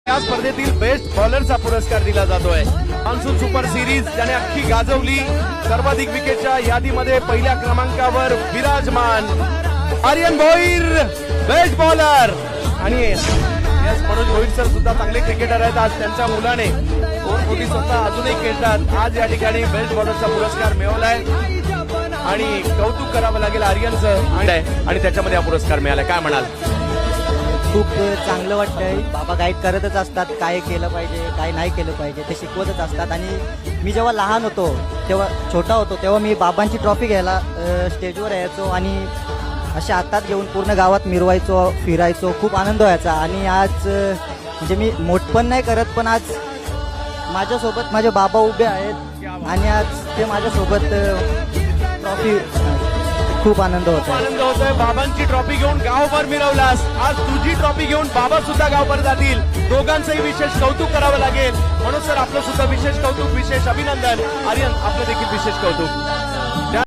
या स्पर्धेतील बेस्ट बॉलरचा पुरस्कार दिला जातोय। मान्सून सुपर सिरीज त्याने अख्खी गाजवली। सर्वाधिक विकेटच्या यादीमध्ये पहिल्या क्रमांकावर विराजमान आर्यन भोईर बेस्ट बॉलर। आणि यस मनोज भोईर सर सुद्धा चांगले क्रिकेटर आहेत। आज त्यांच्या मुलाने मोठी स्वतः अजूनही खेळतात। आज या ठिकाणी बेस्ट बॉलरचा पुरस्कार मिळवलाय आणि कौतुक करावं लागेल आर्यनचं आणि त्याच्यामध्ये हा पुरस्कार मिळालाय। काय म्हणाल? खूप चांगलं वाटतंय। बाबा गाईड करतच असतात, काय केलं पाहिजे काय नाही केलं पाहिजे ते शिकवतच असतात। आणि मी जेव्हा लहान होतो तेव्हा छोटा होतो तेव्हा मी बाबांची ट्रॉफी घ्यायला स्टेजवर यायचो आणि असे हातात घेऊन पूर्ण गावात मिरवायचो, फिरायचो, खूप आनंद व्हायचा। आणि आज म्हणजे मी मोठपण नाही करत पण आज माझ्यासोबत माझे बाबा उभे आहेत आणि आज ते माझ्यासोबत ट्रॉफी खूप आनंद होतोय। बाबांची ट्रॉफी घेऊन गावभर मिरवलास, आज तुझी ट्रॉफी घेऊन बाबा सुद्धा गावभर जातील। दोघांचंही विशेष कौतुक करावं लागेल। म्हणून सर आपलं सुद्धा विशेष कौतुक, विशेष अभिनंदन। आर्यन आपलं देखील विशेष कौतुक।